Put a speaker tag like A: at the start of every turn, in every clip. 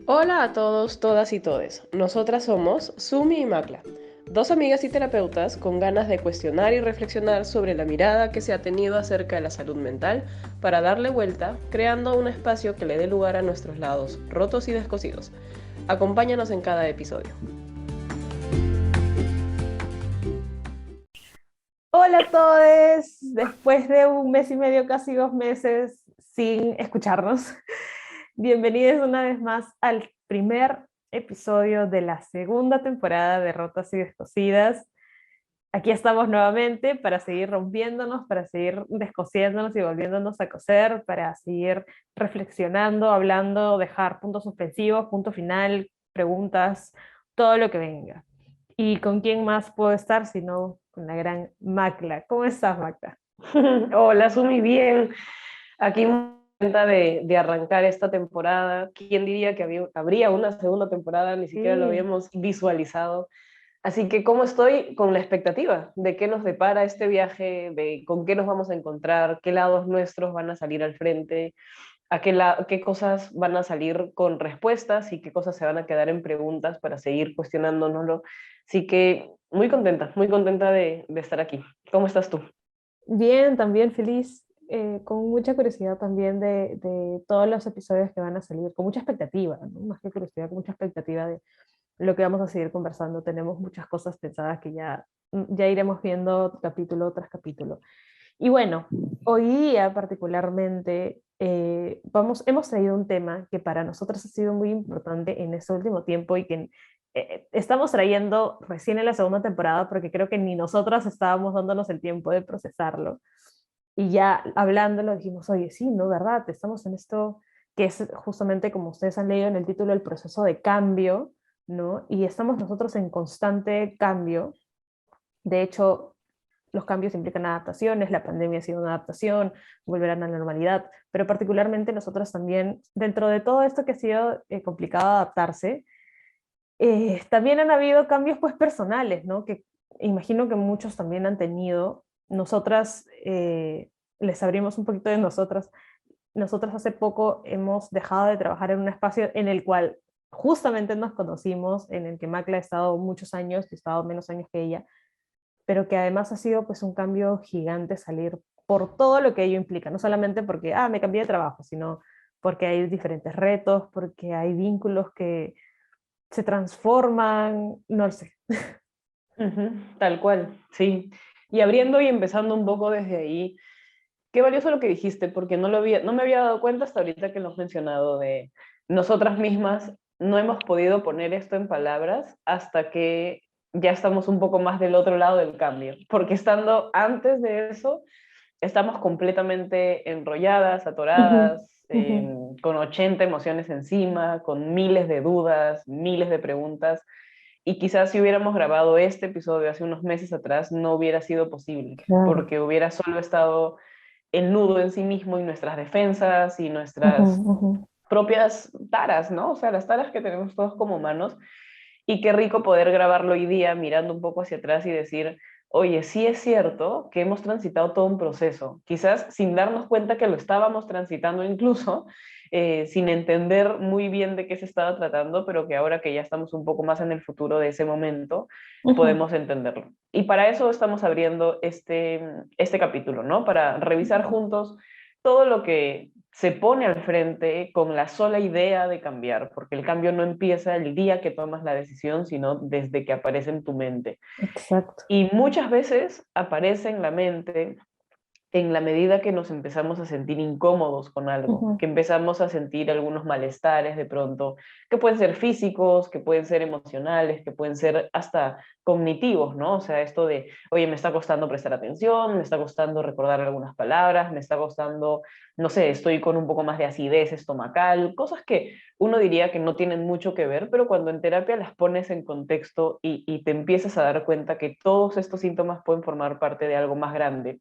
A: Hola a todos, todas y todes. Nosotras somos Sumi y Makla, dos amigas y terapeutas con ganas de cuestionar y reflexionar sobre la mirada que se ha tenido acerca de la salud mental para darle vuelta, creando un espacio que le dé lugar a nuestros lados rotos y descosidos. Acompáñanos en cada episodio.
B: Hola a todos, después de un mes y medio, casi 2 meses sin escucharnos, bienvenidos una vez más al primer episodio de la segunda temporada de Rotas y Descosidas. Aquí estamos nuevamente para seguir rompiéndonos, para seguir descosiéndonos y volviéndonos a coser, para seguir reflexionando, hablando, dejar puntos suspensivos, punto final, preguntas, todo lo que venga. ¿Y con quién más puedo estar sino con la gran Macla? ¿Cómo estás, Macla?
A: Hola, Sumi, bien. Aquí muy contenta de arrancar esta temporada. ¿Quién diría que habría una segunda temporada? Ni siquiera lo
B: Sí,
A: habíamos visualizado. Así que, ¿cómo estoy con la expectativa de qué nos depara este viaje, de con qué nos vamos a encontrar, qué lados nuestros van a salir al frente, qué cosas van a salir con respuestas y qué cosas se van a quedar en preguntas para seguir cuestionándonoslo? Así que muy contenta de estar aquí. ¿Cómo estás tú?
B: bien, también feliz, con mucha curiosidad también de todos los episodios que van a salir, con mucha expectativa, ¿no? Más que curiosidad, con mucha expectativa de lo que vamos a seguir conversando. Tenemos muchas cosas pensadas que ya iremos viendo capítulo tras capítulo. Y bueno, hoy día particularmente hemos traído un tema que para nosotros ha sido muy importante en este último tiempo y que estamos trayendo recién en la segunda temporada porque creo que ni nosotras estábamos dándonos el tiempo de procesarlo. Y ya hablándolo dijimos, oye, sí, ¿no? ¿Verdad? Estamos en esto que es justamente como ustedes han leído en el título, el proceso de cambio, ¿no? Y estamos nosotros en constante cambio. De hecho, los cambios implican adaptaciones, la pandemia ha sido una adaptación, volverán a la normalidad, pero particularmente nosotros también, dentro de todo esto que ha sido complicado adaptarse, también han habido cambios pues personales, ¿no? Que imagino que muchos también han tenido. Nosotras, les abrimos un poquito de nosotras. Nosotras hace poco hemos dejado de trabajar en un espacio en el cual justamente nos conocimos, en el que Macla ha estado muchos años, he estado menos años que ella, pero que además ha sido pues un cambio gigante salir por todo lo que ello implica, no solamente porque, me cambié de trabajo, sino porque hay diferentes retos, porque hay vínculos que se transforman, no lo sé.
A: Ujú, tal cual, sí. Y abriendo y empezando un poco desde ahí, qué valioso lo que dijiste, porque no me había dado cuenta hasta ahorita que lo has mencionado, de nosotras mismas no hemos podido poner esto en palabras hasta que ya estamos un poco más del otro lado del cambio, porque estando antes de eso, estamos completamente enrolladas,
B: Ujú,
A: atoradas,
B: ujú.
A: con 80 emociones encima, con miles de dudas, miles de preguntas. Y quizás si hubiéramos grabado este episodio hace unos meses atrás, no hubiera sido posible,
B: Claro.
A: porque hubiera solo estado el nudo en sí mismo y nuestras defensas y
B: Ujú,
A: nuestras
B: ujú.
A: propias taras, ¿no? O sea, las taras que tenemos todos como humanos. Y qué rico poder grabarlo hoy día mirando un poco hacia atrás y decir, oye, sí es cierto que hemos transitado todo un proceso, quizás sin darnos cuenta que lo estábamos transitando incluso, sin entender muy bien de qué se estaba tratando, pero que ahora que ya estamos un poco más en el futuro de ese momento,
B: Ujú.
A: podemos entenderlo. Y para eso estamos abriendo este capítulo, ¿no? Para revisar juntos todo lo que se pone al frente con la sola idea de cambiar, porque el cambio no empieza el día que tomas la decisión, sino desde que aparece en tu mente.
B: Exacto.
A: Y muchas veces aparece en la mente en la medida que nos empezamos a sentir incómodos con algo,
B: Ujú,
A: que empezamos a sentir algunos malestares de pronto, que pueden ser físicos, que pueden ser emocionales, que pueden ser hasta cognitivos, ¿no? O sea, esto de, oye, me está costando prestar atención, me está costando recordar algunas palabras, me está costando, no sé, estoy con un poco más de acidez estomacal, cosas que uno diría que no tienen mucho que ver, pero cuando en terapia las pones en contexto y te empiezas a dar cuenta que todos estos síntomas pueden formar parte de algo más grande,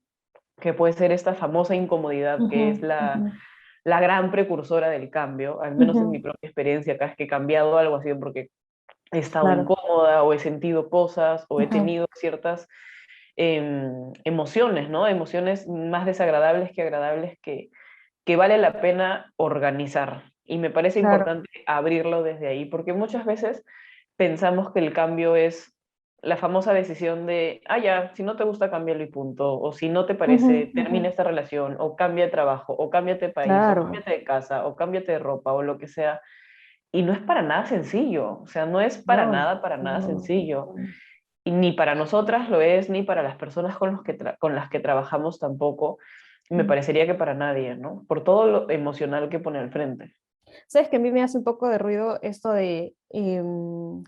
A: que puede ser esta famosa incomodidad
B: ujú,
A: que es
B: ujú,
A: la gran precursora del cambio, al menos en mi
B: ujú.
A: propia experiencia, cada vez que he cambiado algo ha sido porque he estado
B: Claro.
A: incómoda o he sentido cosas o he
B: Ujú.
A: tenido ciertas emociones, ¿no? Emociones más desagradables que agradables que vale la pena organizar. Y me parece
B: Claro.
A: importante abrirlo desde ahí, porque muchas veces pensamos que el cambio es la famosa decisión de, ah, ya, si no te gusta, cámbialo y punto, o si no te
B: Ujú,
A: parece,
B: ujú.
A: termina esta relación, o cambia de trabajo, o cámbiate de país, o
B: Claro.
A: cámbiate de casa, o cámbiate de ropa, o lo que sea. Y no es para nada sencillo, o sea, no es
B: No,
A: para nada
B: no.
A: sencillo. Y ni para nosotras lo es, ni para las personas con las que trabajamos tampoco. Me
B: No.
A: parecería que para nadie, ¿no? Por todo lo emocional que pone al frente.
B: Sabes que a mí me hace un poco de ruido esto de,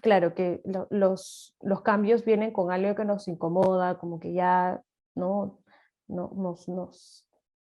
B: claro, que los cambios vienen con algo que nos incomoda, como que ya no, no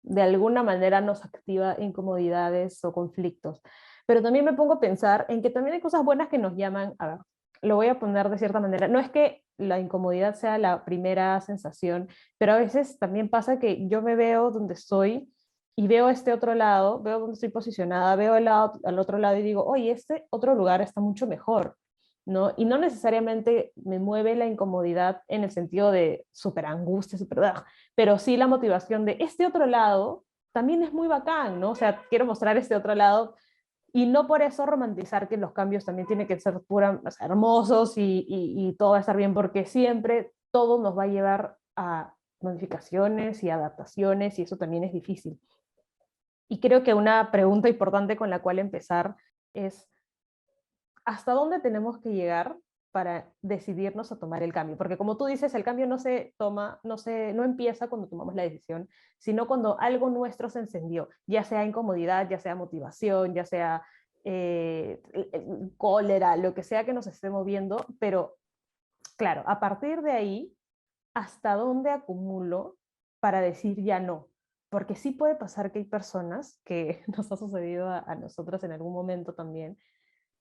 B: de alguna manera nos activa incomodidades o conflictos. Pero también me pongo a pensar en que también hay cosas buenas que nos llaman, a ver, lo voy a poner de cierta manera, no es que la incomodidad sea la primera sensación, pero a veces también pasa que yo me veo donde estoy y veo este otro lado, veo dónde estoy posicionada, veo al otro lado y digo, oye, este otro lugar está mucho mejor, ¿no? Y no necesariamente me mueve la incomodidad en el sentido de súper angustia, súper, pero sí la motivación de este otro lado también es muy bacán, ¿no? O sea, quiero mostrar este otro lado y no por eso romantizar que los cambios también tienen que ser pura, o sea, hermosos y todo va a estar bien, porque siempre todo nos va a llevar a modificaciones y adaptaciones y eso también es difícil. Y creo que una pregunta importante con la cual empezar es, ¿hasta dónde tenemos que llegar para decidirnos a tomar el cambio? Porque como tú dices, el cambio no se toma, no empieza cuando tomamos la decisión, sino cuando algo nuestro se encendió, ya sea incomodidad, ya sea motivación, ya sea cólera, lo que sea que nos esté moviendo, pero claro, a partir de ahí, ¿hasta dónde acumulo para decir ya no? Porque sí puede pasar que hay personas, que nos ha sucedido a nosotros en algún momento también,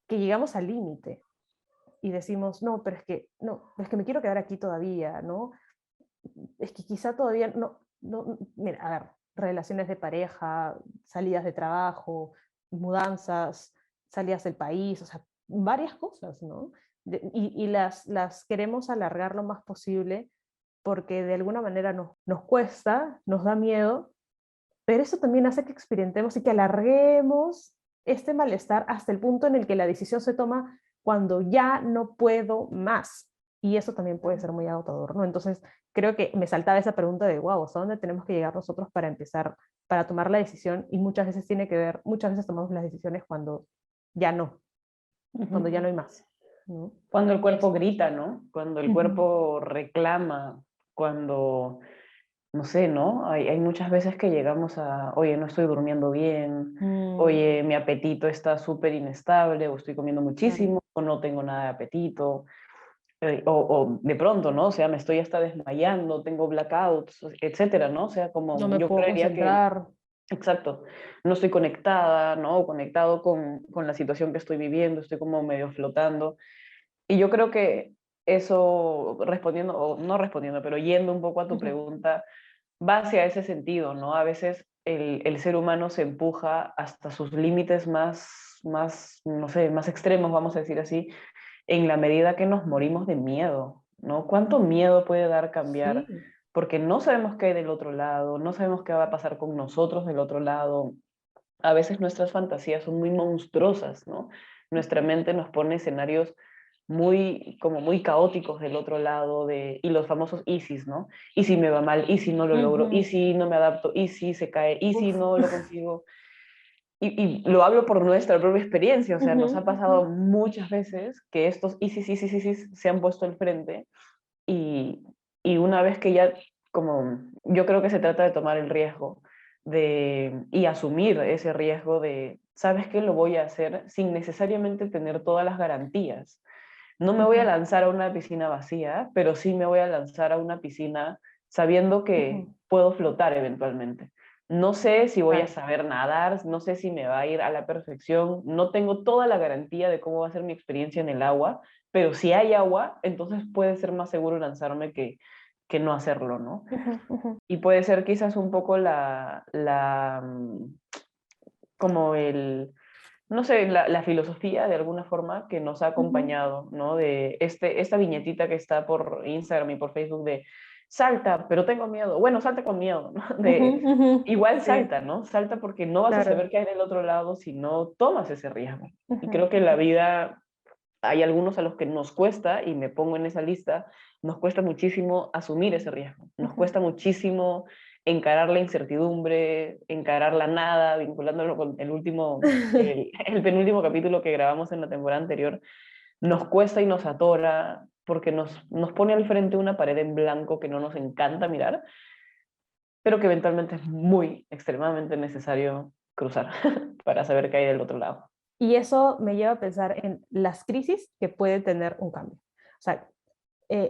B: que llegamos al límite y decimos, no, pero es que, no, es que me quiero quedar aquí todavía, ¿no? Es que quizá todavía, mira, a ver, relaciones de pareja, salidas de trabajo, mudanzas, salidas del país, o sea, varias cosas, ¿no? Y las queremos alargar lo más posible porque de alguna manera nos cuesta, nos da miedo, pero eso también hace que experimentemos y que alarguemos este malestar hasta el punto en el que la decisión se toma cuando ya no puedo más. Y eso también puede ser muy agotador, ¿no? Entonces, creo que me saltaba esa pregunta de, wow, ¿hasta dónde tenemos que llegar nosotros para empezar, para tomar la decisión? Y muchas veces tiene que ver, muchas veces tomamos las decisiones ya no, cuando ya no
A: Ujú.
B: hay más, ¿no?
A: Cuando el cuerpo grita, ¿no? Cuando el
B: Ujú,
A: cuerpo reclama, cuando, no sé, ¿no? Hay muchas veces que llegamos a, oye, no estoy durmiendo bien,
B: mm,
A: oye, mi apetito está súper inestable, o estoy comiendo
B: claro.
A: muchísimo, o no tengo nada de apetito, o de pronto, ¿no? O sea, me estoy hasta desmayando, tengo blackouts, etcétera, ¿no? O sea,
B: No
A: como
B: me
A: yo
B: puedo
A: creería que,
B: concentrar.
A: exacto, no estoy conectada, ¿no? O conectado con la situación que estoy viviendo, estoy como medio flotando. Y yo creo que eso, respondiendo, o no respondiendo, pero yendo un poco a tu
B: Ujú,
A: pregunta, va hacia ese sentido, ¿no? A veces el ser humano se empuja hasta sus límites más, no sé, más extremos, vamos a decir así, en la medida que nos morimos de miedo, ¿no? ¿Cuánto miedo puede dar cambiar?
B: sí.
A: Porque no sabemos qué hay del otro lado, no sabemos qué va a pasar con nosotros del otro lado. A veces nuestras fantasías son muy monstruosas, ¿no? Nuestra mente nos pone escenarios muy, como muy caóticos del otro lado y los famosos ISIS, ¿no? ¿Y si me va mal? ¿Y si no lo logro? ¿Y
B: Ujú.
A: si no me adapto? ¿Y si se cae? ¿Y si
B: Uf.
A: no lo consigo? Y lo hablo por nuestra propia experiencia, o sea,
B: Ujú,
A: nos ha
B: ujú.
A: pasado muchas veces que estos ISIS, ISIS, ISIS se han puesto al frente y, y una vez que ya, como yo creo que se trata de tomar el riesgo y asumir ese riesgo de, ¿sabes qué? Lo voy a hacer sin necesariamente tener todas las garantías. No me voy a
B: Ujú,
A: lanzar a una piscina vacía, pero sí me voy a lanzar a una piscina sabiendo que
B: ujú.
A: puedo flotar eventualmente. No sé si voy a
B: Claro.
A: saber nadar, no sé si me va a ir a la perfección, no tengo toda la garantía de cómo va a ser mi experiencia en el agua, pero si hay agua, entonces puede ser más seguro lanzarme que no hacerlo, ¿no?
B: Ujú, ujú,
A: Y puede ser quizás un poco como no sé, la filosofía de alguna forma que nos ha
B: ujú.
A: acompañado, ¿no? De esta viñetita que está por Instagram y por Facebook de salta, pero tengo miedo. Bueno, salta con miedo, ¿no?
B: Ujú, ujú.
A: Igual
B: Sí,
A: salta, ¿no? Salta porque no vas a
B: claro.
A: saber qué hay del otro lado si no tomas ese riesgo. Y
B: Ujú,
A: creo que la
B: ujú,
A: vida, hay algunos a los que nos cuesta, y me pongo en esa lista, nos cuesta muchísimo asumir ese riesgo. Nos
B: ujú.
A: cuesta muchísimo encarar la incertidumbre, encarar la nada, vinculándolo con el penúltimo capítulo que grabamos en la temporada anterior. Nos cuesta y nos atora porque nos pone al frente una pared en blanco que no nos encanta mirar, pero que eventualmente es muy, extremadamente necesario cruzar para saber qué hay del otro lado.
B: Y eso me lleva a pensar en las crisis que puede tener un cambio. O sea,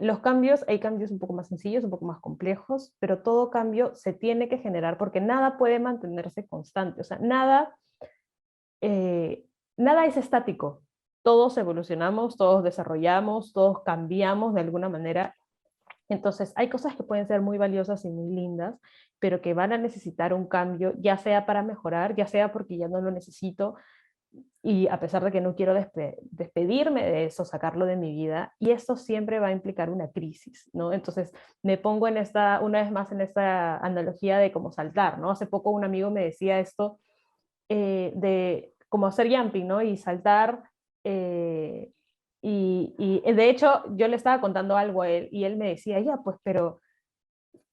B: los cambios, hay cambios un poco más sencillos, un poco más complejos, pero todo cambio se tiene que generar porque nada puede mantenerse constante. O sea, eh, nada es estático. Todos evolucionamos, todos desarrollamos, todos cambiamos de alguna manera. Entonces, hay cosas que pueden ser muy valiosas y muy lindas, pero que van a necesitar un cambio, ya sea para mejorar, ya sea porque ya no lo necesito, y a pesar de que no quiero despedirme de eso, sacarlo de mi vida, y esto siempre va a implicar una crisis, ¿no? Entonces me pongo en esta, una vez más en esta analogía de cómo saltar, ¿no? Hace poco un amigo me decía esto de como hacer jumping, ¿no? Y saltar, eh, y de hecho yo le estaba contando algo a él y él me decía, ya, pues, pero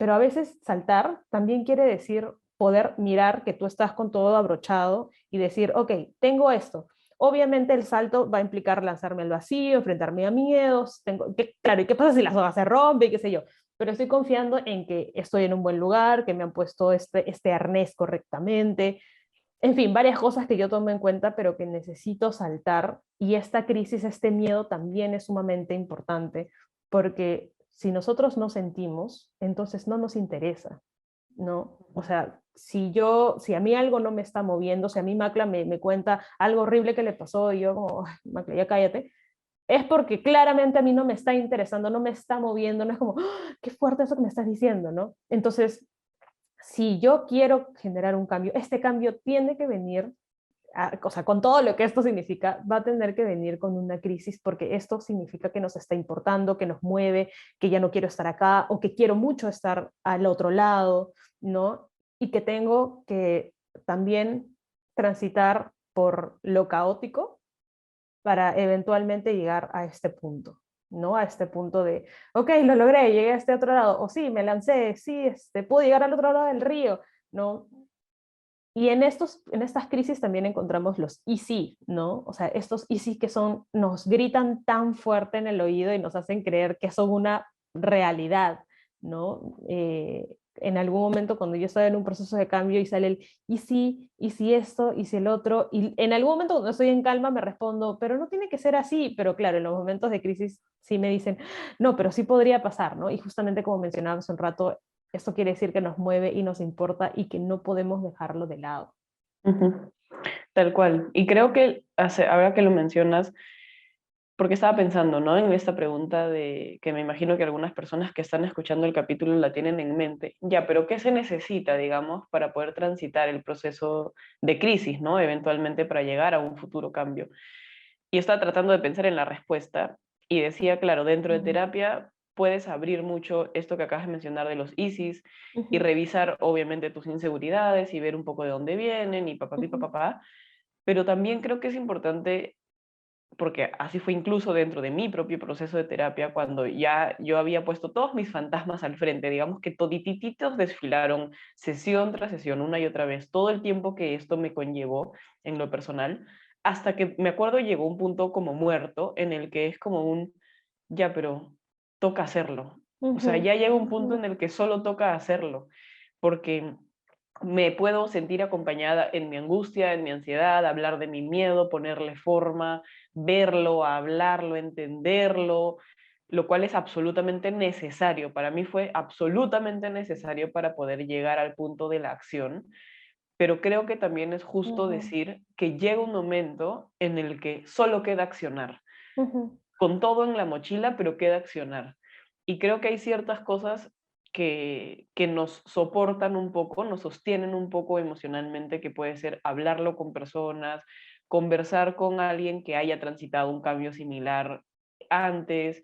B: a veces saltar también quiere decir poder mirar que tú estás con todo abrochado y decir, ok, tengo esto. Obviamente el salto va a implicar lanzarme al vacío, enfrentarme a miedos, claro, ¿y qué pasa si la soga se rompe y qué sé yo? Pero estoy confiando en que estoy en un buen lugar, que me han puesto este arnés correctamente, en fin, varias cosas que yo tomo en cuenta, pero que necesito saltar. Y esta crisis, este miedo también es sumamente importante, porque si nosotros no sentimos, entonces no nos interesa, ¿no? O sea, si a mí algo no me está moviendo, si a mí Macla me cuenta algo horrible que le pasó y yo como, "Ay, Macla, ya cállate", es porque claramente a mí no me está interesando, no me está moviendo, no es como, "Ah, qué fuerte eso que me estás diciendo", ¿no? Entonces, si yo quiero generar un cambio, este cambio tiene que venir, o sea, con todo lo que esto significa, va a tener que venir con una crisis porque esto significa que nos está importando, que nos mueve, que ya no quiero estar acá o que quiero mucho estar al otro lado, ¿no? Y que tengo que también transitar por lo caótico para eventualmente llegar a este punto, ¿no? A este punto de, ok, lo logré, llegué a este otro lado, o sí, me lancé, sí, pude llegar al otro lado del río, ¿no? Y en estas crisis también encontramos los y sí, ¿no? O sea, estos y sí que son, nos gritan tan fuerte en el oído y nos hacen creer que son una realidad, ¿no? En algún momento cuando yo estaba en un proceso de cambio y sale el y si esto, y si el otro, y en algún momento cuando estoy en calma me respondo, pero no tiene que ser así, pero claro, en los momentos de crisis sí me dicen, no, pero sí podría pasar, ¿no? Y justamente como mencionaba hace un rato, esto quiere decir que nos mueve y nos importa y que no podemos dejarlo de lado.
A: Ujú. Tal cual. Y creo que ahora que lo mencionas, porque estaba pensando, ¿no? En esta pregunta de que me imagino que algunas personas que están escuchando el capítulo la tienen en mente. Ya, pero ¿qué se necesita, digamos, para poder transitar el proceso de crisis, ¿no? Eventualmente para llegar a un futuro cambio. Y estaba tratando de pensar en la respuesta y decía, claro, dentro de
B: Ujú,
A: terapia puedes abrir mucho esto que acabas de mencionar de los ISIS y
B: ujú,
A: revisar obviamente tus inseguridades y ver un poco de dónde vienen y papá,
B: ujú,
A: papá, pero también creo que es importante, porque así fue incluso dentro de mi propio proceso de terapia, cuando ya yo había puesto todos mis fantasmas al frente, digamos que toditititos desfilaron sesión tras sesión, una y otra vez, todo el tiempo que esto me conllevó en lo personal, hasta que me acuerdo llegó un punto como muerto en el que es como un, ya, pero toca hacerlo. O sea,
B: ujú,
A: ya llega un punto
B: ujú,
A: en el que solo toca hacerlo, porque me puedo sentir acompañada en mi angustia, en mi ansiedad, hablar de mi miedo, ponerle forma, verlo, hablarlo, entenderlo, lo cual es absolutamente necesario. Para mí fue absolutamente necesario para poder llegar al punto de la acción, pero creo que también es justo
B: ujú,
A: decir que llega un momento en el que solo queda accionar,
B: ujú,
A: con todo en la mochila, pero queda accionar. Y creo que hay ciertas cosas que nos soportan un poco, nos sostienen un poco emocionalmente, que puede ser hablarlo con personas, conversar con alguien que haya transitado un cambio similar antes,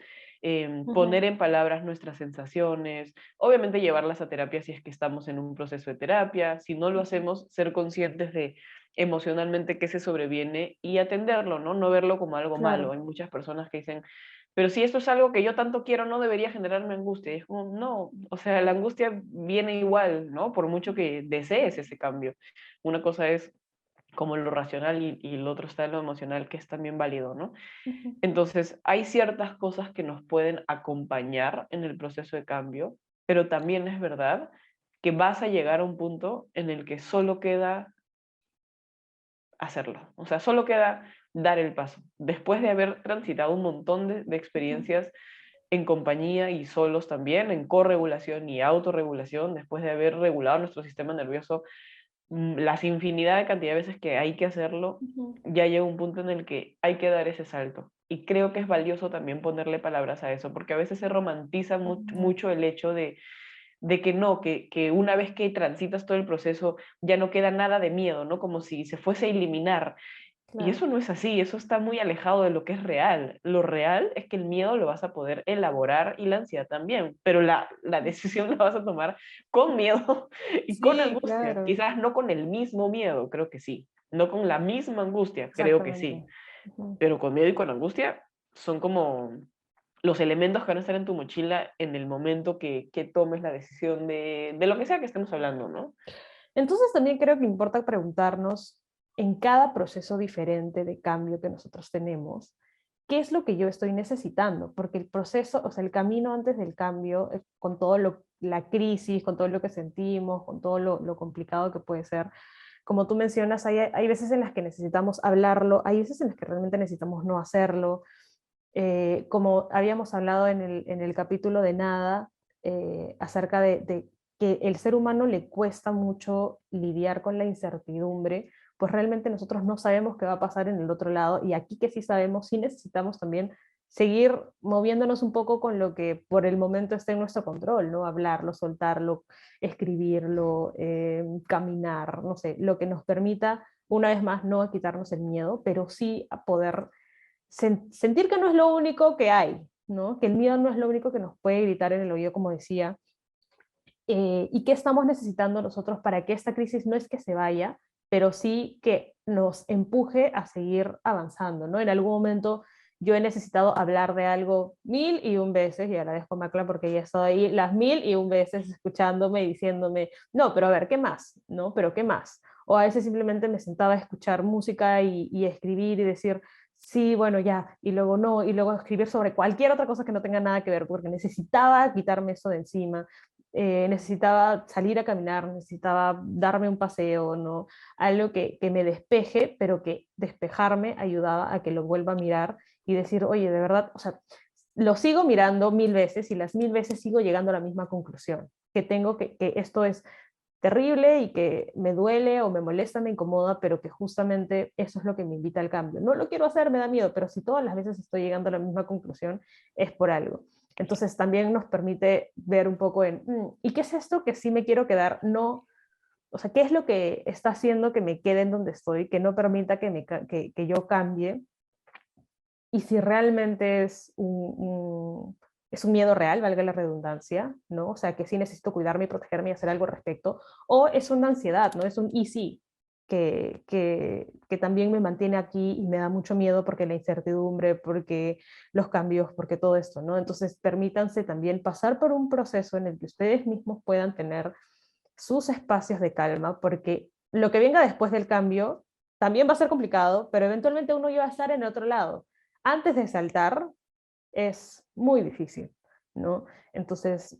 A: poner en palabras nuestras sensaciones, obviamente llevarlas a terapia si es que estamos en un proceso de terapia, si no lo hacemos, ser conscientes de emocionalmente qué se sobreviene y atenderlo, ¿no? No verlo como algo malo.
B: Claro.
A: Hay muchas personas que dicen, pero si esto es algo que yo tanto quiero, no debería generarme angustia. Y es como, no, o sea, la angustia viene igual, ¿no? Por mucho que desees ese cambio. Una cosa es como lo racional y el otro está en lo emocional, que es también válido, ¿no?
B: Ujú.
A: Entonces, hay ciertas cosas que nos pueden acompañar en el proceso de cambio, pero también es verdad que vas a llegar a un punto en el que solo queda hacerlo. O sea, solo queda dar el paso. Después de haber transitado un montón de
B: Ujú.
A: experiencias en compañía y solos también, en corregulación y autorregulación, después de haber regulado nuestro sistema nervioso, las infinidad de cantidad de veces que hay que hacerlo,
B: Ujú.
A: ya llega un punto en el que hay que dar ese salto. Y creo que es valioso también ponerle palabras a eso, porque a veces se romantiza
B: Ujú.
A: mucho el hecho de que no, que una vez que transitas todo el proceso ya no queda nada de miedo, ¿no? Como si se fuese a eliminar. Y
B: Claro.
A: eso no es así, eso está muy alejado de lo que es real. Lo real es que el miedo lo vas a poder elaborar y la ansiedad también, pero la decisión la vas a tomar con miedo y con
B: Sí,
A: angustia.
B: claro,
A: Quizás no con el mismo miedo, creo que sí. No con la misma angustia, creo que sí.
B: exactamente. Ujú.
A: Pero con miedo y con angustia son como los elementos que van a estar en tu mochila en el momento que tomes la decisión de lo que sea que estemos hablando, ¿no?
B: Entonces también creo que importa preguntarnos en cada proceso diferente de cambio que nosotros tenemos, ¿qué es lo que yo estoy necesitando? Porque el proceso, o sea, el camino antes del cambio, con todo la crisis, con todo lo que sentimos, con todo lo complicado que puede ser, como tú mencionas, hay veces en las que necesitamos hablarlo, hay veces en las que realmente necesitamos no hacerlo. Como habíamos hablado en el capítulo de Nada, acerca de que el ser humano le cuesta mucho lidiar con la incertidumbre, pues realmente nosotros no sabemos qué va a pasar en el otro lado, y aquí que sí sabemos, sí necesitamos también seguir moviéndonos un poco con lo que por el momento está en nuestro control, ¿no? Hablarlo, soltarlo, escribirlo, caminar, no sé, lo que nos permita, una vez más, no a quitarnos el miedo, pero sí a poder sentir que no es lo único que hay, ¿no? Que el miedo no es lo único que nos puede gritar en el oído, como decía, y qué estamos necesitando nosotros para que esta crisis no es que se vaya, pero sí que nos empuje a seguir avanzando, ¿no? En algún momento yo he necesitado hablar de algo 1001 veces, y agradezco a Macla porque ella ha estado ahí las 1001 veces escuchándome y diciéndome, no, pero a ver, ¿qué más? ¿No? ¿Pero qué más? O a veces simplemente me sentaba a escuchar música y escribir y decir, sí, bueno, ya, y luego no, y luego escribir sobre cualquier otra cosa que no tenga nada que ver, porque necesitaba quitarme eso de encima. Necesitaba salir a caminar, necesitaba darme un paseo, ¿no? Algo que me despeje, pero que despejarme ayudaba a que lo vuelva a mirar y decir, oye, de verdad, o sea, lo sigo mirando 1000 veces y las 1000 veces sigo llegando a la misma conclusión, que tengo que esto es terrible y que me duele o me molesta, me incomoda, pero que justamente eso es lo que me invita al cambio. No lo quiero hacer, me da miedo, pero si todas las veces estoy llegando a la misma conclusión, es por algo. Entonces también nos permite ver un poco en, ¿y qué es esto que sí me quiero quedar? No, o sea, ¿qué es lo que está haciendo que me quede en donde estoy, que no permita que yo cambie? Y si realmente es un miedo real, valga la redundancia, ¿no? O sea, que sí necesito cuidarme y protegerme y hacer algo al respecto, o es una ansiedad, ¿no? Es un easy que también me mantiene aquí y me da mucho miedo porque la incertidumbre, porque los cambios, porque todo esto, ¿no? Entonces, permítanse también pasar por un proceso en el que ustedes mismos puedan tener sus espacios de calma, porque lo que venga después del cambio también va a ser complicado, pero eventualmente uno ya va a estar en otro lado. Antes de saltar es muy difícil, ¿no? Entonces,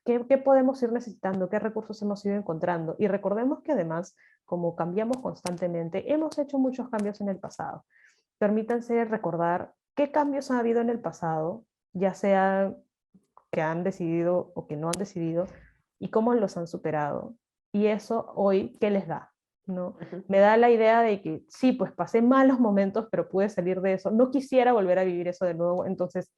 B: ¿qué podemos ir necesitando? ¿Qué recursos hemos ido encontrando? Y recordemos que además, como cambiamos constantemente, hemos hecho muchos cambios en el pasado. Permítanse recordar qué cambios ha habido en el pasado, ya sea que han decidido o que no han decidido, y cómo los han superado. Y eso hoy, ¿qué les da? ¿No?
A: Ujú.
B: Me da la idea de que sí, pues pasé malos momentos, pero pude salir de eso. No quisiera volver a vivir eso de nuevo, entonces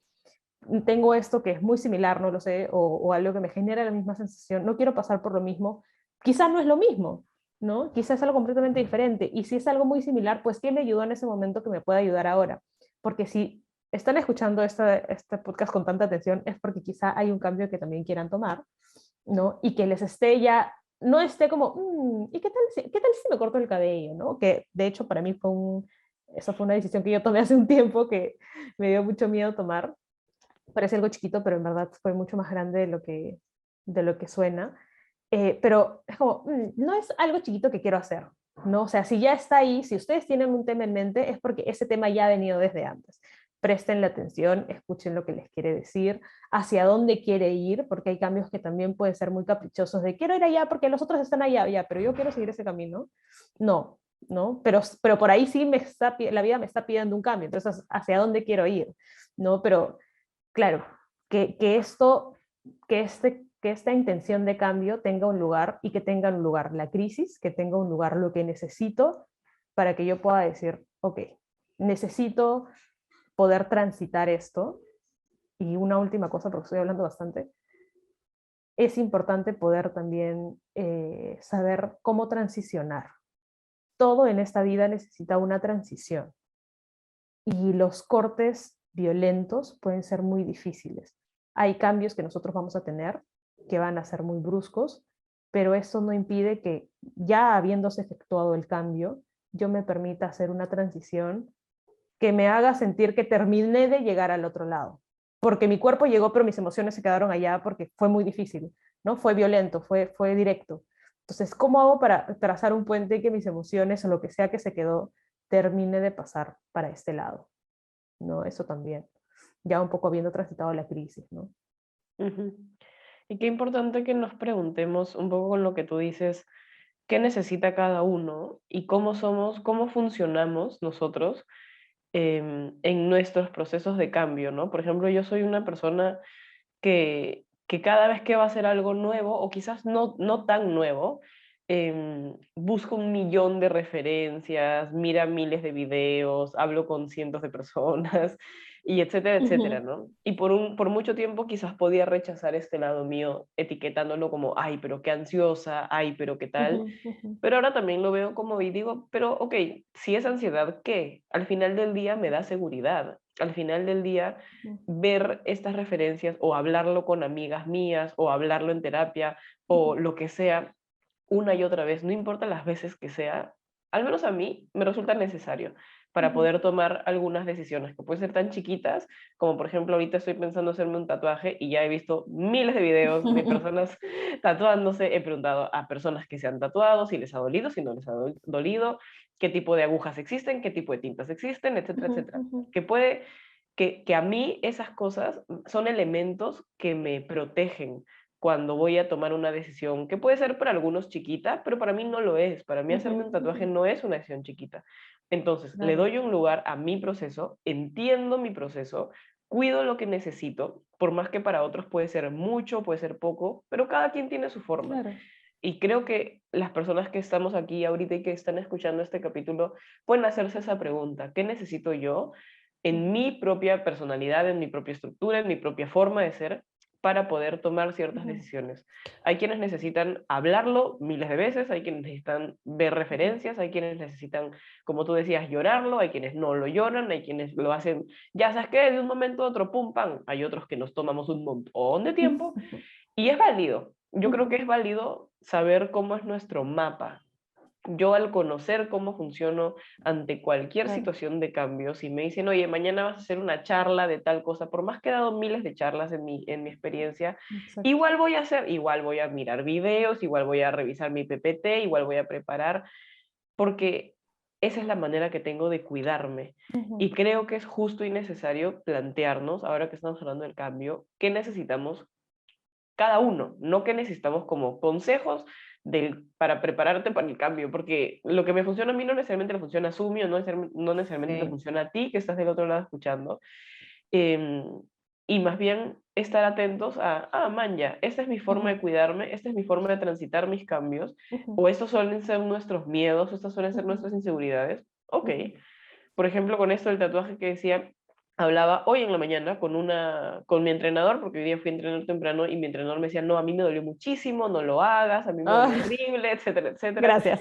B: tengo esto que es muy similar, no lo sé, o algo que me genera la misma sensación. No quiero pasar por lo mismo. Quizás no es lo mismo, ¿no? Quizás es algo completamente diferente. Y si es algo muy similar, pues ¿qué me ayudó en ese momento que me puede ayudar ahora? Porque si están escuchando este podcast con tanta atención es porque quizá hay un cambio que también quieran tomar, ¿no? Y que les esté ya, no esté como, ¿y qué tal si me corto el cabello, ¿no? Que de hecho para mí eso fue una decisión que yo tomé hace un tiempo que me dio mucho miedo tomar. Parece algo chiquito, pero en verdad fue mucho más grande de lo que suena. Pero es como, no es algo chiquito que quiero hacer, ¿no? O sea, si ya está ahí, si ustedes tienen un tema en mente, es porque ese tema ya ha venido desde antes. Presten la atención, escuchen lo que les quiere decir, hacia dónde quiere ir, porque hay cambios que también pueden ser muy caprichosos, de quiero ir allá porque los otros están allá, ya, pero yo quiero seguir ese camino. No, ¿no? Pero por ahí sí la vida me está pidiendo un cambio, entonces, ¿hacia dónde quiero ir? ¿No? Pero claro, que esto, que esta intención de cambio tenga un lugar y que tenga un lugar la crisis, que tenga un lugar lo que necesito para que yo pueda decir, ok, necesito poder transitar esto. Y una última cosa, porque estoy hablando bastante, es importante poder también saber cómo transicionar. Todo en esta vida necesita una transición y los cortes violentos pueden ser muy difíciles. Hay cambios que nosotros vamos a tener que van a ser muy bruscos, pero eso no impide que ya habiéndose efectuado el cambio, yo me permita hacer una transición que me haga sentir que terminé de llegar al otro lado. Porque mi cuerpo llegó, pero mis emociones se quedaron allá porque fue muy difícil, ¿no? Fue violento, fue directo. Entonces, ¿cómo hago para trazar un puente y que mis emociones o lo que sea que se quedó termine de pasar para este lado? ¿No? Eso también. Ya un poco habiendo transitado la crisis, ¿no?
A: Ujú. Y qué importante que nos preguntemos un poco con lo que tú dices, qué necesita cada uno y cómo somos, cómo funcionamos nosotros en nuestros procesos de cambio, ¿no? Por ejemplo, yo soy una persona que cada vez que va a hacer algo nuevo, o quizás no tan nuevo, busco un millón de referencias, mira miles de videos, hablo con cientos de personas, y etcétera, etcétera,
B: Ujú,
A: ¿no? Y por mucho tiempo quizás podía rechazar este lado mío, etiquetándolo como, ay, pero qué ansiosa, ay, pero qué tal,
B: ujú, ujú,
A: pero ahora también lo veo como y digo, pero ok, si es ansiedad, ¿qué? Al final del día me da seguridad. Al final del día,
B: ujú,
A: ver estas referencias o hablarlo con amigas mías o hablarlo en terapia o
B: ujú,
A: lo que sea, una y otra vez, no importa las veces que sea, al menos a mí me resulta necesario para
B: ujú.
A: poder tomar algunas decisiones que pueden ser tan chiquitas como por ejemplo ahorita estoy pensando hacerme un tatuaje y ya he visto miles de videos de personas tatuándose, he preguntado a personas que se han tatuado si les ha dolido, si no les ha dolido, qué tipo de agujas existen, qué tipo de tintas existen, etcétera,
B: Ujú,
A: etcétera.
B: ujú.
A: Que puede, que a mí esas cosas son elementos que me protegen cuando voy a tomar una decisión, que puede ser para algunos chiquita, pero para mí no lo es. Para mí
B: Ujú,
A: hacerme un tatuaje
B: ujú.
A: no es una decisión chiquita. Entonces, le
B: Claro,
A: doy un lugar a mi proceso, entiendo mi proceso, cuido lo que necesito, por más que para otros puede ser mucho, puede ser poco, pero cada quien tiene su forma.
B: claro.
A: Y creo que las personas que estamos aquí ahorita y que están escuchando este capítulo pueden hacerse esa pregunta, ¿qué necesito yo en mi propia personalidad, en mi propia estructura, en mi propia forma de ser para poder tomar ciertas
B: Ujú,
A: decisiones? Hay quienes necesitan hablarlo miles de veces, hay quienes necesitan ver
B: ujú,
A: referencias, hay quienes necesitan, como tú decías, llorarlo, hay quienes no lo lloran, hay quienes lo hacen, ya sabes que de un momento a otro, pum, pam, hay otros que nos tomamos un montón de tiempo
B: ujú,
A: y es válido. Yo creo que
B: ujú.
A: es válido saber cómo es nuestro mapa. Yo al conocer cómo funciono ante cualquier
B: Claro,
A: situación de cambio, si me dicen, oye, mañana vas a hacer una charla de tal cosa, por más que he dado miles de charlas en mi experiencia,
B: exacto.
A: igual voy a hacer, igual voy a mirar videos, igual voy a revisar mi PPT, igual voy a preparar, porque esa es la manera que tengo de cuidarme.
B: Ujú,
A: Y creo que es justo y necesario plantearnos, ahora que estamos hablando del cambio, qué necesitamos cada uno, no que necesitamos como consejos para prepararte para el cambio, porque lo que me funciona a mí no necesariamente le funciona a Sumi o no necesariamente te
B: sí.
A: funciona a ti que estás del otro lado escuchando. Eh, y más bien estar atentos man, ya, esta es mi forma de
B: Ujú,
A: cuidarme, esta es mi forma de transitar mis cambios,
B: ujú,
A: o estos suelen ser nuestros miedos, o estas suelen ser
B: ujú,
A: nuestras inseguridades. Ok,
B: ujú,
A: por ejemplo, con esto del tatuaje que decía, hablaba hoy en la mañana con mi entrenador, porque hoy día fui a entrenar temprano y mi entrenador me decía, no, a mí me dolió muchísimo, no lo hagas, a mí me dolió
B: Ah,
A: horrible, etcétera, etcétera.
B: gracias.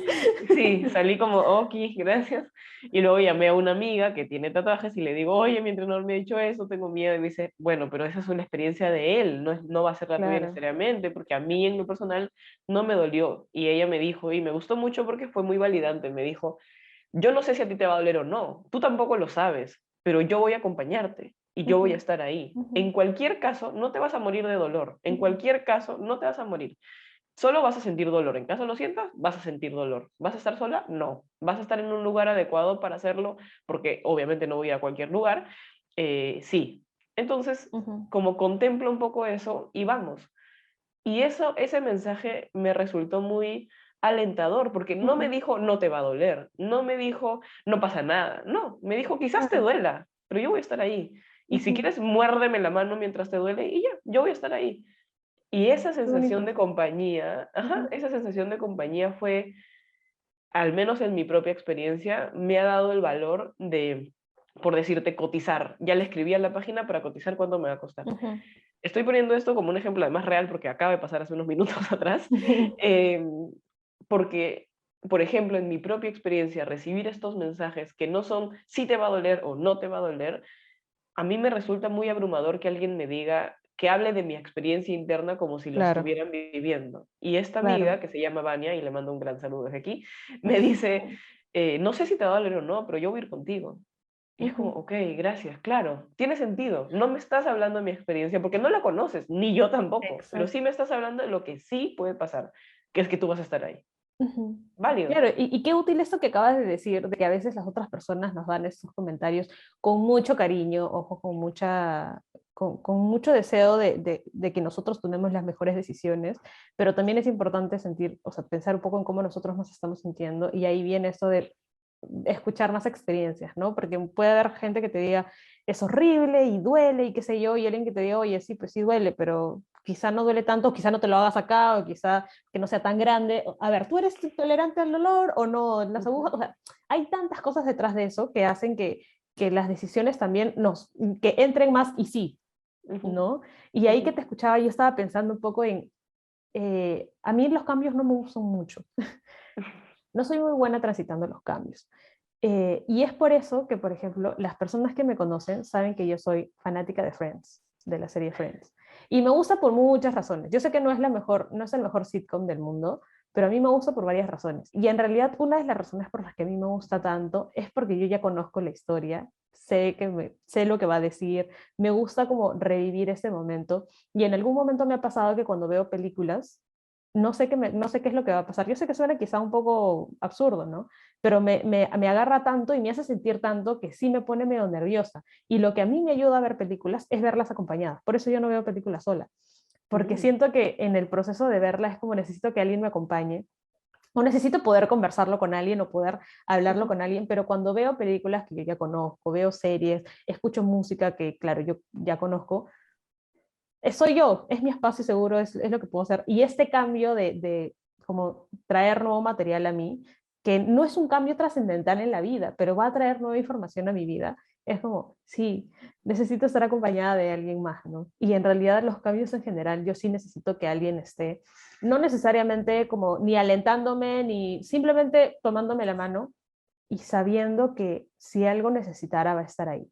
A: Sí, salí como, ok, gracias. Y luego llamé a una amiga que tiene tatuajes y le digo, oye, mi entrenador me ha dicho eso, tengo miedo. Y me dice, bueno, pero esa es una experiencia de él, no va a ser la tuya
B: Claro.
A: necesariamente, porque a mí en lo personal no me dolió. Y ella me dijo, y me gustó mucho porque fue muy validante, me dijo, yo no sé si a ti te va a doler o no, tú tampoco lo sabes, pero yo voy a acompañarte y yo voy a
B: Ujú,
A: estar ahí.
B: ujú,
A: En cualquier caso, no te vas a morir de dolor. En cualquier caso, no te vas a morir. Solo vas a sentir dolor. En caso lo sientas, vas a sentir dolor. ¿Vas a estar sola? No. ¿Vas a estar en un lugar adecuado para hacerlo? Porque obviamente no voy a cualquier lugar. Sí. Entonces,
B: ujú,
A: como contemplo un poco eso y vamos. Y eso, ese mensaje me resultó muy alentador, porque no me
B: ujú,
A: dijo no te va a doler, no me dijo no pasa nada, no, me dijo quizás te
B: claro.
A: duela, pero yo voy a estar ahí. Y si
B: Ujú,
A: quieres, muérdeme la mano mientras te duele y ya, yo voy a estar ahí. Y esa
B: qué
A: sensación
B: bonito.
A: de compañía, ajá,
B: Ujú,
A: esa sensación de compañía fue, al menos en mi propia experiencia, me ha dado el valor de, por decirte, cotizar. Ya le escribí a la página para cotizar cuánto me va a costar.
B: ujú,
A: Estoy poniendo esto como un ejemplo además real porque acaba de pasar hace unos minutos atrás,
B: ujú,
A: eh, porque, por ejemplo, en mi propia experiencia, recibir estos mensajes que no son si te va a doler o no te va a doler, a mí me resulta muy abrumador que alguien me diga, que hable de mi experiencia interna como si lo
B: claro,
A: estuvieran viviendo. Y esta
B: claro.
A: amiga, que se llama Vania, y le mando un gran saludo desde aquí, me dice, no sé si te va a doler o no, pero yo voy a ir contigo. Y es como,
B: Ujú,
A: ok, gracias, claro, tiene sentido. No me estás hablando de mi experiencia porque no la conoces, ni yo tampoco, pero sí
B: exacto.
A: me estás hablando de lo que sí puede pasar, que es que tú vas a estar ahí.
B: Ujú.
A: Válido.
B: Claro, y qué útil esto que acabas de decir, de que a veces las otras personas nos dan estos comentarios con mucho cariño, ojo, con mucho deseo de que nosotros tomemos las mejores decisiones, pero también es importante sentir, o sea, pensar un poco en cómo nosotros nos estamos sintiendo, y ahí viene esto de escuchar más experiencias, ¿no? Porque puede haber gente que te diga, es horrible y duele y qué sé yo, y alguien que te diga, oye, sí, pues sí duele, pero quizá no duele tanto, quizá no te lo hagas acá, o quizá que no sea tan grande. A ver, ¿tú eres tolerante al dolor o no? Las agujas, o
A: Ujú,
B: sea, hay tantas cosas detrás de eso que hacen que las decisiones también que entren más y sí,
A: ujú,
B: ¿no? Y ahí que
A: ujú,
B: te escuchaba, yo estaba pensando un poco en, a mí los cambios no me gustan mucho. No soy muy buena transitando los cambios. Y es por eso que, por ejemplo, las personas que me conocen saben que yo soy fanática de Friends, de la serie Friends. Y me gusta por muchas razones. Yo sé que no es la mejor, no es el mejor sitcom del mundo, pero a mí me gusta por varias razones. Y en realidad una de las razones por las que a mí me gusta tanto es porque yo ya conozco la historia, sé lo que va a decir, me gusta como revivir ese momento. Y en algún momento me ha pasado que cuando veo películas, no sé qué es lo que va a pasar. Yo sé que suena quizá un poco absurdo, ¿no? Pero me agarra tanto y me hace sentir tanto que sí me pone medio nerviosa. Y lo que a mí me ayuda a ver películas es verlas acompañadas. Por eso yo no veo películas sola. Porque
A: ujú,
B: siento que en el proceso de verla es como necesito que alguien me acompañe. O necesito poder conversarlo con alguien o poder hablarlo
A: ujú,
B: con alguien, pero cuando veo películas que yo ya conozco, veo series, escucho música que, claro, yo ya conozco, soy yo, es mi espacio seguro, es lo que puedo hacer. Y este cambio de como traer nuevo material a mí, que no es un cambio trascendental en la vida, pero va a traer nueva información a mi vida, es como, sí, necesito estar acompañada de alguien más, ¿no? Y en realidad los cambios en general, yo sí necesito que alguien esté, no necesariamente como ni alentándome, ni simplemente tomándome la mano y sabiendo que si algo necesitara va a estar ahí.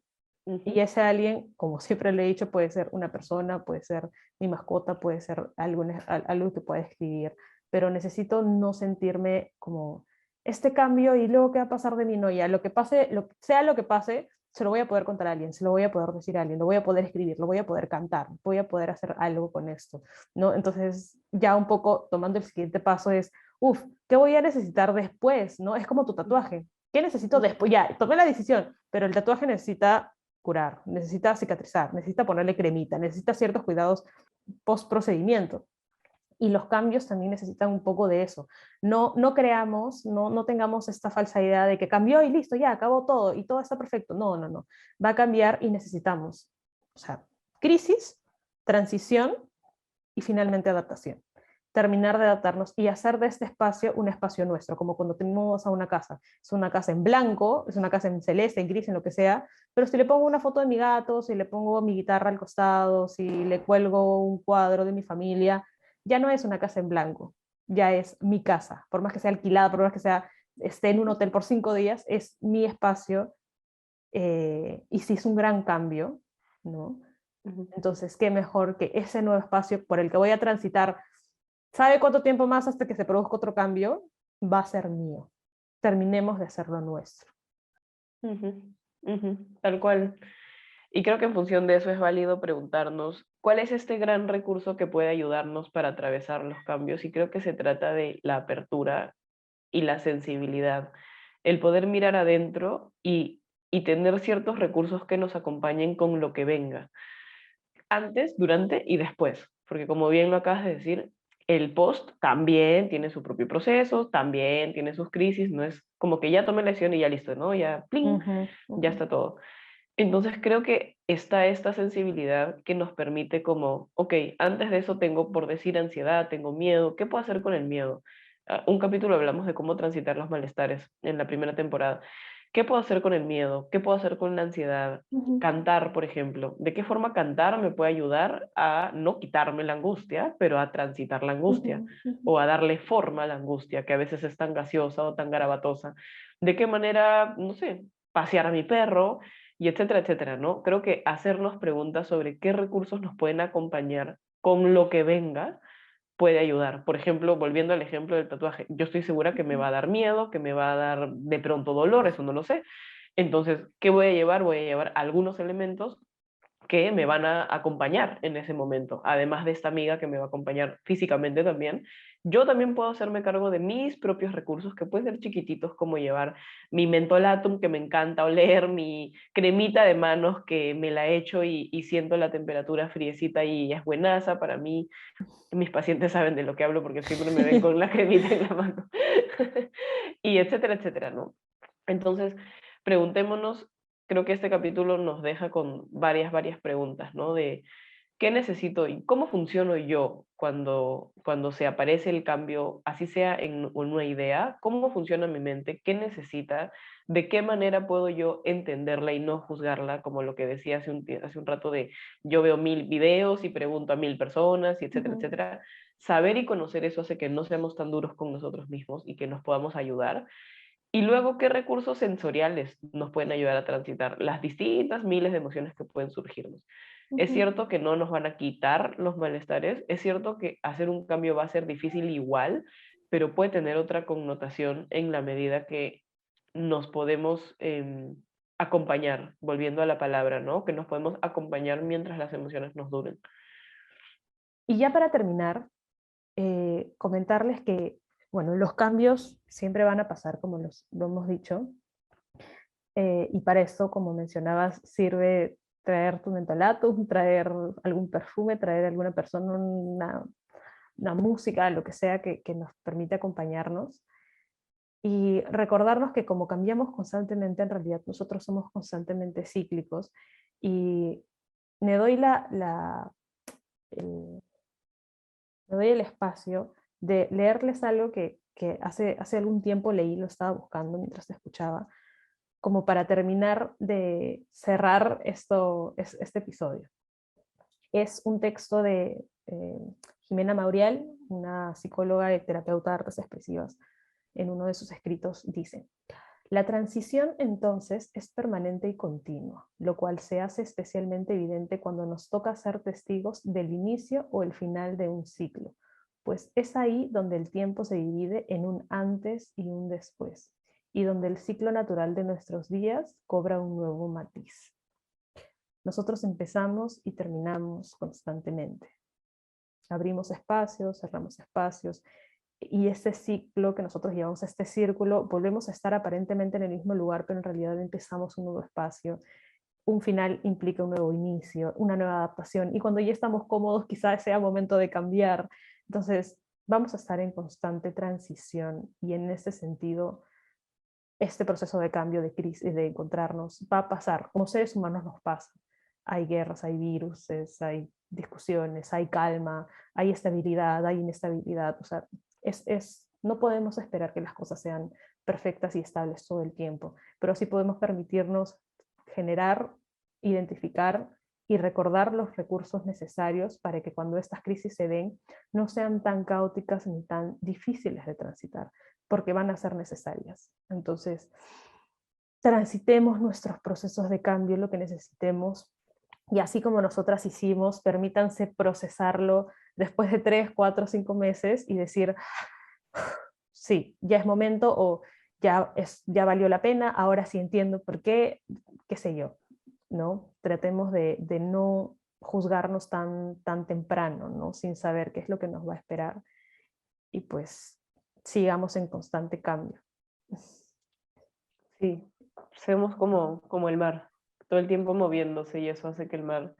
B: Y
A: ujú,
B: ese alguien, como siempre le he dicho, puede ser una persona, puede ser mi mascota, puede ser algo que pueda escribir, pero necesito no sentirme como este cambio y luego qué va a pasar de mí, no, ya lo que pase, sea lo que pase, se lo voy a poder contar a alguien, se lo voy a poder decir a alguien, lo voy a poder escribir, lo voy a poder cantar, voy a poder hacer algo con esto, ¿no? Entonces, ya un poco tomando el siguiente paso es, uff, ¿qué voy a necesitar después? ¿No? Es como tu tatuaje. ¿Qué necesito
A: ujú,
B: después? Ya, tomé la decisión, pero el tatuaje necesita curar, necesita cicatrizar, necesita ponerle cremita, necesita ciertos cuidados post procedimiento. Y los cambios también necesitan un poco de eso. No creamos, no tengamos esta falsa idea de que cambió y listo, ya acabó todo y todo está perfecto. No, no, no. Va a cambiar y necesitamos, o sea, crisis, transición y finalmente adaptación. terminar de adaptarnos y hacer de este espacio un espacio nuestro, como cuando tenemos a una casa. Es una casa en blanco, es una casa en celeste, en gris, en lo que sea, pero si le pongo una foto de mi gato, si le pongo mi guitarra al costado, si le cuelgo un cuadro de mi familia, ya no es una casa en blanco, ya es mi casa. Por más que sea alquilada, por más que sea, esté en un hotel por 5 días, es mi espacio, y sí es un gran cambio, ¿no?
A: Ujú.
B: Entonces, qué mejor que ese nuevo espacio por el que voy a transitar. ¿Sabe cuánto tiempo más hasta que se produzca otro cambio? Va a ser mío. Terminemos de hacerlo nuestro.
A: Ujú, ujú, tal cual. Y creo que en función de eso es válido preguntarnos cuál es este gran recurso que puede ayudarnos para atravesar los cambios. Y creo que se trata de la apertura y la sensibilidad, el poder mirar adentro y tener ciertos recursos que nos acompañen con lo que venga, antes, durante y después, porque como bien lo acabas de decir, el post también tiene su propio proceso, también tiene sus crisis, no es como que ya tomé la decisión y ya listo, ¿no? Ya, ¡pling!,
B: Ujú,
A: ya
B: ujú,
A: está todo. Entonces creo que está esta sensibilidad que nos permite como, ok, antes de eso tengo, por decir, ansiedad, tengo miedo, ¿qué puedo hacer con el miedo? Un capítulo hablamos de cómo transitar los malestares en la primera temporada. ¿Qué puedo hacer con el miedo? ¿Qué puedo hacer con la ansiedad?
B: ujú,
A: Cantar, por ejemplo. ¿De qué forma cantar me puede ayudar a no quitarme la angustia, pero a transitar la angustia
B: ujú, ujú.
A: o a darle forma a la angustia, que a veces es tan gaseosa o tan garabatosa? ¿De qué manera, no sé, pasear a mi perro? Y etcétera, etcétera, ¿no? Creo que hacernos preguntas sobre qué recursos nos pueden acompañar con lo que venga puede ayudar. Por ejemplo, volviendo al ejemplo del tatuaje, yo estoy segura que me va a dar miedo, que me va a dar de pronto dolor, eso no lo sé. Entonces, ¿qué voy a llevar? Voy a llevar algunos elementos que me van a acompañar en ese momento, además de esta amiga que me va a acompañar físicamente también. Yo también puedo hacerme cargo de mis propios recursos, que pueden ser chiquititos, como llevar mi mentolatum, que me encanta oler, mi cremita de manos, que me la echo y siento la temperatura friecita y es buenaza para mí. Mis pacientes saben de lo que hablo porque siempre me ven con la cremita en la mano. Y etcétera, etcétera, ¿no? Entonces, preguntémonos, creo que este capítulo nos deja con varias preguntas, ¿no? De qué necesito y cómo funciono yo cuando se aparece el cambio, así sea en una idea, cómo funciona mi mente, qué necesita, de qué manera puedo yo entenderla y no juzgarla, como lo que decía hace un rato de yo veo 1000 videos y pregunto a 1000 personas y etcétera,
B: Ujú.
A: etcétera. Saber y conocer eso hace que no seamos tan duros con nosotros mismos y que nos podamos ayudar. Y luego, ¿qué recursos sensoriales nos pueden ayudar a transitar las distintas miles de emociones que pueden surgirnos? Es
B: Ujú.
A: cierto que no nos van a quitar los malestares, es cierto que hacer un cambio va a ser difícil igual, pero puede tener otra connotación en la medida que nos podemos acompañar, volviendo a la palabra, ¿no? Que nos podemos acompañar mientras las emociones nos duren.
B: Y ya para terminar, comentarles que, bueno, los cambios siempre van a pasar, como lo hemos dicho, y para eso, como mencionabas, sirve traer tu mentolatum, traer algún perfume, traer alguna persona, una música, lo que sea que nos permite acompañarnos. Y recordarnos que como cambiamos constantemente, en realidad nosotros somos constantemente cíclicos. Y me doy, el, me doy el espacio de leerles algo que hace algún tiempo leí, lo estaba buscando mientras te escuchaba, como para terminar de cerrar este episodio. Es un texto de Jimena Maurial, una psicóloga y terapeuta de artes expresivas. En uno de sus escritos dice: la transición entonces es permanente y continua, lo cual se hace especialmente evidente cuando nos toca ser testigos del inicio o el final de un ciclo, pues es ahí donde el tiempo se divide en un antes y un después, y donde el ciclo natural de nuestros días cobra un nuevo matiz. Nosotros empezamos y terminamos constantemente. Abrimos espacios, cerramos espacios, y ese ciclo que nosotros llevamos, este círculo, volvemos a estar aparentemente en el mismo lugar, pero en realidad empezamos un nuevo espacio. Un final implica un nuevo inicio, una nueva adaptación, y cuando ya estamos cómodos quizás sea momento de cambiar. Entonces vamos a estar en constante transición, y en ese sentido este proceso de cambio, de crisis, de encontrarnos, va a pasar, como seres humanos nos pasa. hay guerras, hay viruses, hay discusiones, hay calma, hay estabilidad, hay inestabilidad. O sea, no podemos esperar que las cosas sean perfectas y estables todo el tiempo, pero sí podemos permitirnos generar, identificar y recordar los recursos necesarios para que cuando estas crisis se den no sean tan caóticas ni tan difíciles de transitar, porque van a ser necesarias. Entonces, transitemos nuestros procesos de cambio, lo que necesitemos, y así como nosotras hicimos, permítanse procesarlo después de 3, 4, 5 meses y decir, sí, ya es momento, o ya valió la pena, ahora sí entiendo por qué sé yo, ¿no? Tratemos de no juzgarnos tan temprano, ¿no? Sin saber qué es lo que nos va a esperar, y pues sigamos en constante cambio.
A: Sí, seamos como el mar, todo el tiempo moviéndose, y eso hace que el mar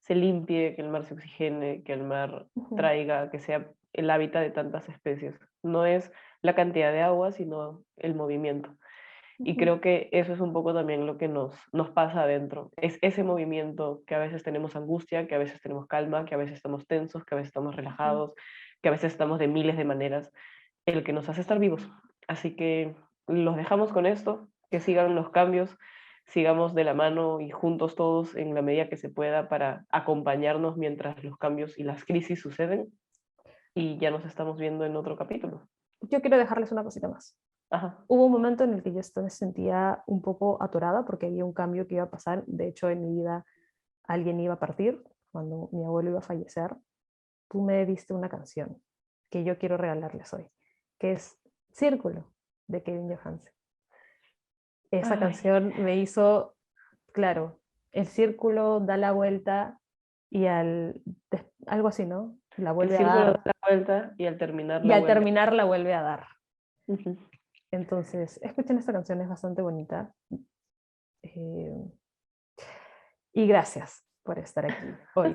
A: se limpie, que el mar se oxigene, que el mar
B: Ujú,
A: traiga, que sea el hábitat de tantas especies. No es la cantidad de agua, sino el movimiento. Y
B: ujú,
A: creo que eso es un poco también lo que nos pasa adentro. Es ese movimiento que a veces tenemos angustia, que a veces tenemos calma, que a veces estamos tensos, que a veces estamos
B: ujú.
A: relajados, que a veces estamos de miles de maneras, el que nos hace estar vivos. Así que los dejamos con esto, que sigan los cambios, sigamos de la mano y juntos todos en la medida que se pueda para acompañarnos mientras los cambios y las crisis suceden, y ya nos estamos viendo en otro capítulo.
B: Yo quiero dejarles una cosita más.
A: Ajá.
B: Hubo un momento en el que yo me sentía un poco atorada porque había un cambio que iba a pasar. De hecho, en mi vida alguien iba a partir cuando mi abuelo iba a fallecer. Tú me diste una canción que yo quiero regalarles hoy, que es Círculo, de Kevin Johansen. Esa
A: Ay,
B: canción me hizo, claro, el círculo da la vuelta y algo así, ¿no? La
A: el
B: vuelve a
A: círculo da
B: dar
A: la vuelta y al terminar
B: y
A: la
B: al
A: vuelve.
B: terminar la vuelve a dar.
A: Ujú.
B: Entonces, escuchen esta canción, es bastante bonita. Eh, y gracias por estar aquí hoy.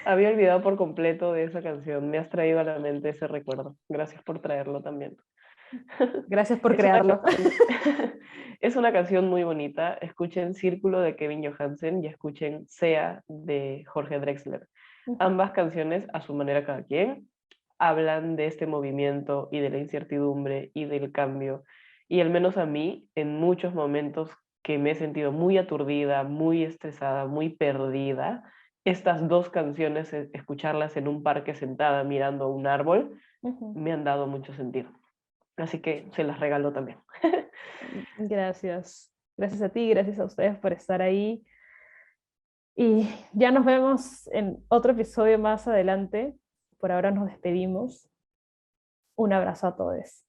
A: Había olvidado por completo de esa canción. Me has traído a la mente ese recuerdo. Gracias por traerlo también.
B: Gracias por
A: Es una
B: crearlo.
A: canción, es una canción muy bonita. Escuchen Círculo de Kevin Johansen y escuchen Sea de Jorge Drexler. Ambas canciones, a su manera cada quien, hablan de este movimiento y de la incertidumbre y del cambio. Y al menos a mí, en muchos momentos que me he sentido muy aturdida, muy estresada, muy perdida, estas dos canciones, escucharlas en un parque sentada mirando un árbol, me han dado mucho sentido. Así que se las regalo también.
B: Gracias. Gracias a ti, gracias a ustedes por estar ahí. Y ya nos vemos en otro episodio más adelante. Por ahora nos despedimos. Un abrazo a todos.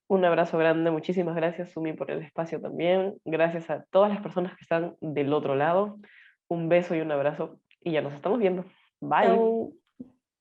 A: Un abrazo grande, muchísimas gracias, Sumi, por el espacio también. Gracias a todas las personas que están del otro lado. Un beso y un abrazo, y ya nos estamos viendo. Bye.
B: Chao.